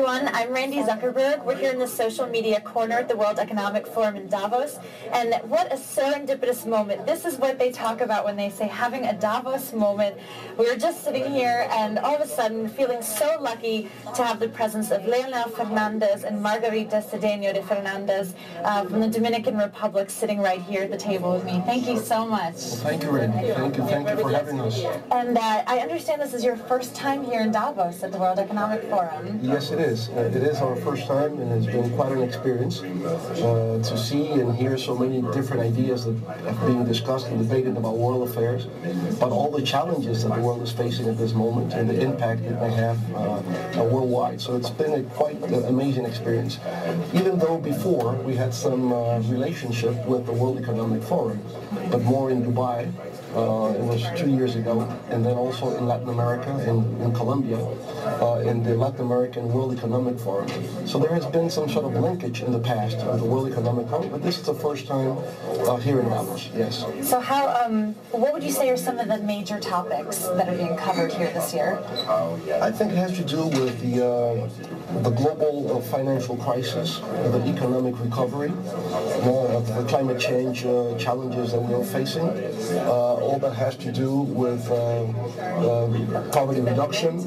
everyone. I'm Randy Zuckerberg. We're here in the social media corner at the World Economic Forum in Davos. And what a serendipitous moment. This is what they talk about when they say having a Davos moment. We were just sitting here and all of a sudden feeling so lucky to have the presence of Leonel Fernández and Margarita Cedeno de Fernández from the Dominican Republic sitting right here at the table with me. Thank you so much. Well, thank you, Randy. Thank you for having us. And I understand this is your first time here in Davos at the World Economic Forum. Yes, it is. It is our first time, and it's been quite an experience to see and hear so many different ideas that are being discussed and debated about world affairs, but all the challenges that the world is facing at this moment and the impact it may have worldwide. So it's been a quite amazing experience. Even though before we had some relationship with the World Economic Forum, but more in Dubai. It was 2 years ago, and then also in Latin America, in Colombia, in the Latin American World Economic Forum. So there has been some sort of linkage in the past with the World Economic Forum, but this is the first time here in Davos, yes. So what would you say are some of the major topics that are being covered here this year? I think it has to do with the global financial crisis, the economic recovery, the climate change challenges that we are facing, all that has to do with poverty reduction,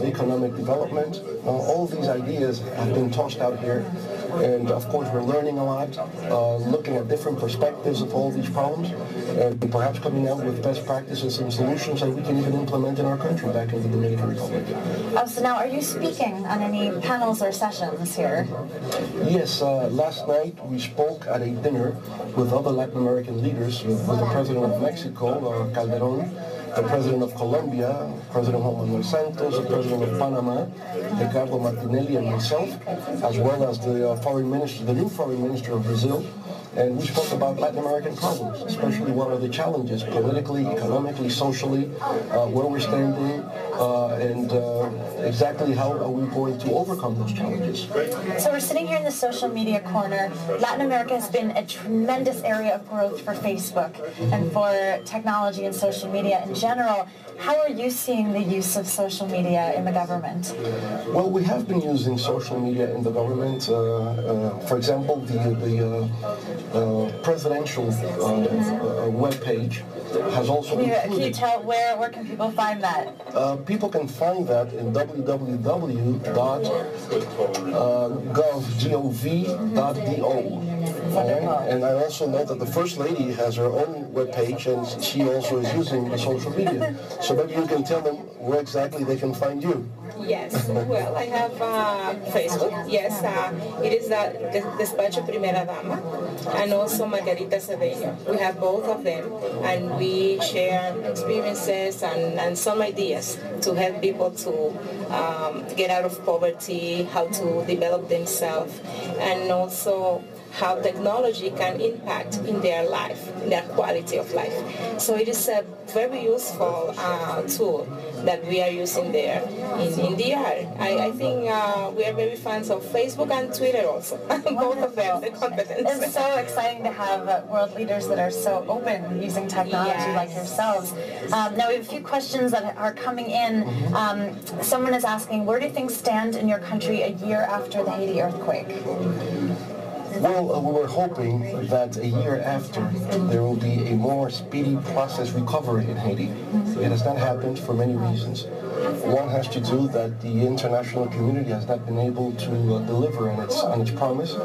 economic development. All of these ideas have been tossed out here, and of course we're learning a lot, looking at different perspectives of all these problems, and perhaps coming out with best practices and solutions that we can even implement in our country back in the Dominican Republic. So now are you speaking on any panels or sessions here? Yes, last night we spoke at a dinner with other Latin American leaders, with the President of Mexico, Calderón, the President of Colombia, President Juan Manuel Santos, the President of Panama, Ricardo Martinelli, and myself, as well as the Foreign Minister, the new Foreign Minister of Brazil. And we spoke about Latin American problems, especially what are the challenges politically, economically, socially, where we're standing, and exactly how are we going to overcome those challenges. So we're sitting here in the social media corner. Latin America has been a tremendous area of growth for Facebook and for technology and social media in general. How are you seeing the use of social media in the government? Well, we have been using social media in the government. For example, the presidential web page has also included... Can you tell where can people find that? People can find that in www.gov.do. And I also know that the First Lady has her own webpage, and she also is using the social media. So maybe you can tell them where exactly they can find you. Yes, well, I have Facebook. Yes, it is the Despacho Primera Dama, and also Margarita Cedeno. We have both of them, and we share experiences and some ideas to help people to get out of poverty, how to develop themselves, and also how technology can impact in their life, in their quality of life. So it is a very useful tool that we are using there in DR. I think we are very fans of Facebook and Twitter also, both of them, the competence. It's so exciting to have world leaders that are so open using technology like yourselves. Now we have a few questions that are coming in. Someone is asking, where do things stand in your country a year after the Haiti earthquake? Well, we were hoping that a year after there will be a more speedy process recovery in Haiti. It has not happened for many reasons. One has to do that the international community has not been able to deliver on its promise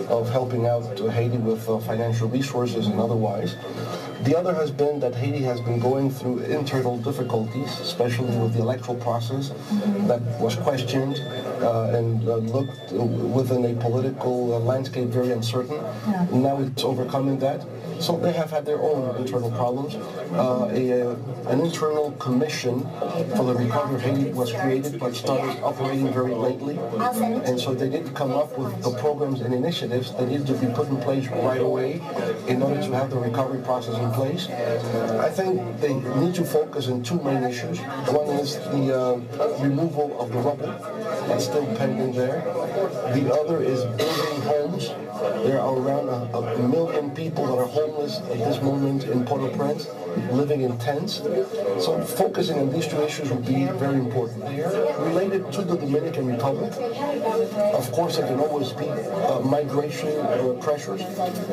of helping out Haiti with financial resources and otherwise. The other has been that Haiti has been going through internal difficulties, especially with the electoral process that was questioned and looked within a political landscape very uncertain. Yeah. Now it's overcoming that. So they have had their own internal problems. An internal commission for the recovery of Haiti was created but started operating very lately. And so they didn't come up with the programs and initiatives that needed to be put in place right away in order to have the recovery process in place. I think they need to focus on two main issues. One is the removal of the rubble that's still pending there. The other is building homes. There are around a million people that are homeless at this moment in Port-au-Prince, living in tents. So focusing on these two issues would be very important. Related to the Dominican Republic, of course there can always be migration pressures,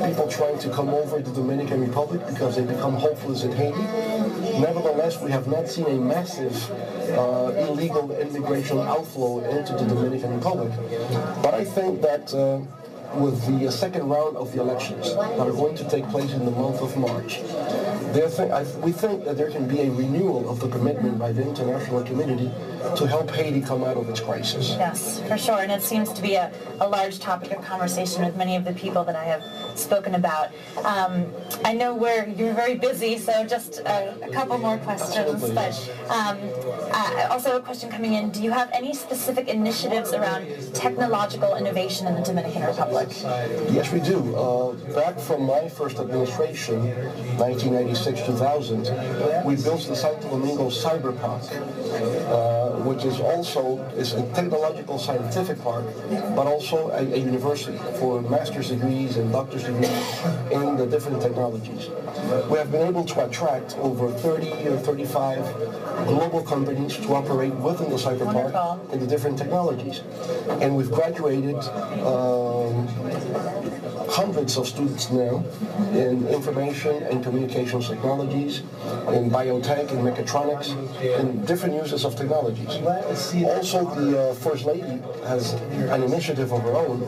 people trying to come over to the Dominican Republic because they become hopeless in Haiti. Nevertheless, we have not seen a massive illegal immigration outflow into the Dominican Republic. But I think that with the second round of the elections that are going to take place in the month of March, we think that there can be a renewal of the commitment by the international community to help Haiti come out of its crisis. Yes, for sure. And it seems to be a large topic of conversation with many of the people that I have spoken about. I know you're very busy, so just a couple more questions. Absolutely, but also a question coming in, do you have any specific initiatives around technological innovation in the Dominican Republic? Yes, we do. Back from my first administration, 1996-2000, we built the Santo Domingo Cyber Park, which is a technological scientific park, but also a university for master's degrees and doctor's degrees in the different technologies. We have been able to attract over 30 or 35 global companies to operate within the cyber park in the different technologies. And we've graduated hundreds of students now in information and communications technologies, in biotech and mechatronics, and different uses of technologies. Also, the First Lady has an initiative of her own,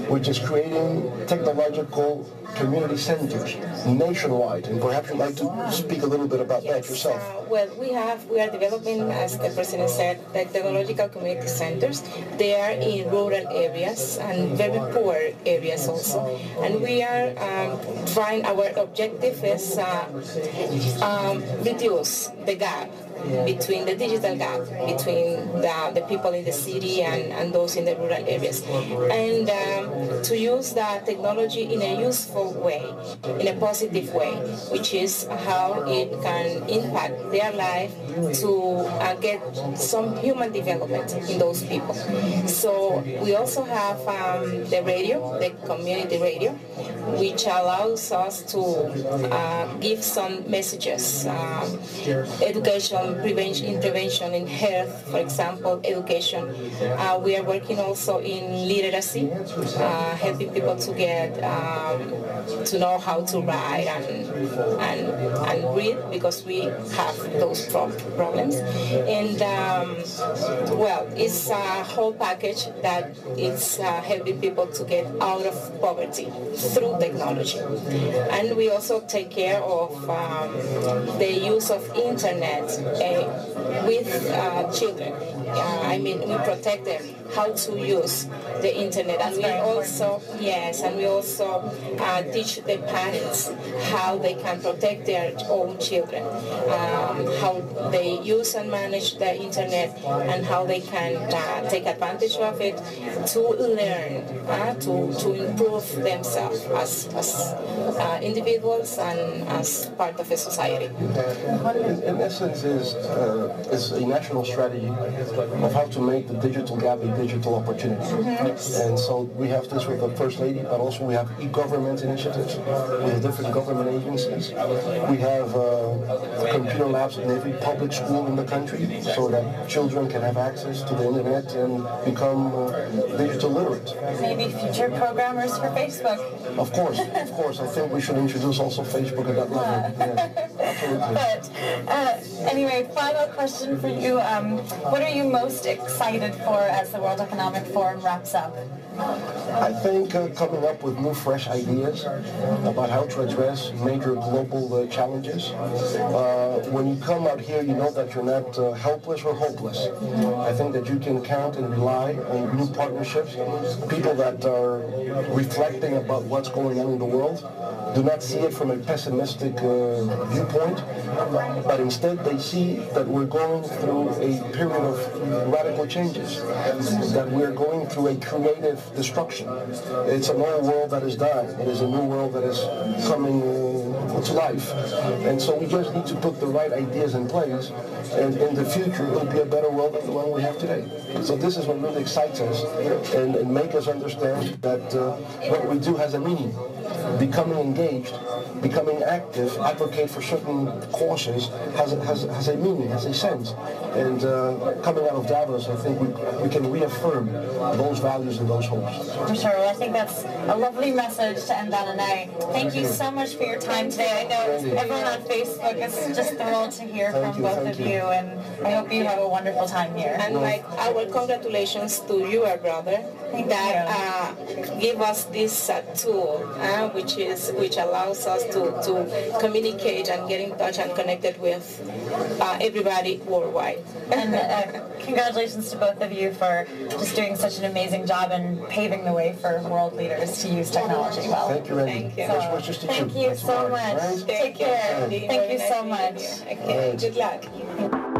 which is creating technological community centers nationwide, and perhaps you'd like to speak a little bit about that yourself. Well, we are developing, as the President said, technological community centers. They are in rural areas and very poor areas also. And we are trying, our objective is reduce the gap between the digital gap between the people in the city and those in the rural areas, and to use the technology in a useful way, in a positive way, which is how it can impact their life to get some human development in those people. So we also have the radio, the community radio, which allows us to give some messages, education, prevention, intervention in health, for example, education. We are working also in literacy, helping people to get to know how to write and read, because we have those problems. And well, it's a whole package that is helping people to get out of poverty through technology. And we also take care of the use of internet with children. I mean, we protect them how to use the internet, and we also teach the parents how they can protect their own children, how they use and manage the internet, and how they can take advantage of it to learn, to improve themselves as individuals and as part of a society. In essence, is a national strategy of how to make the digital gap a digital opportunity. And so we have this with the First Lady, but also we have e-government initiatives with different government agencies. We have computer labs in every public school in the country so that children can have access to the internet and become digital literate. Maybe future programmers for Facebook. Of course. I think we should introduce also Facebook at that level. Yes, absolutely. But anyway, final question for you. What are you most excited for as the World Economic Forum wraps up? I think coming up with new, fresh ideas about how to address major global challenges. When you come out here, you know that you're not helpless or hopeless. I think that you can count and rely on new partnerships, people that are reflecting about what's going on in the world, do not see it from a pessimistic viewpoint, but instead they see that we're going through a period of radical changes, that we're going through a creative destruction. It's an old world that is dying. It is a new world that is coming to life. And so we just need to put the right ideas in place, and in the future it'll be a better world than the one we have today. So this is what really excites us and make us understand that what we do has a meaning. becoming engaged, becoming active, advocate for certain causes has a meaning, has a sense. And coming out of Davos, I think we can reaffirm those values and those hopes. For sure. Well, I think that's a lovely message to end on tonight. Thank you so much for your time today. I know everyone on Facebook is just thrilled to hear from both of you, and I hope you have a wonderful time here. And like our congratulations to your brother that give us this tool, which allows us to communicate and get in touch and connected with everybody worldwide. And congratulations to both of you for just doing such an amazing job and paving the way for world leaders to use technology well. Thank you, Randy. Thank you. Thank you so much. Take care. Thank you so much. Okay, good luck.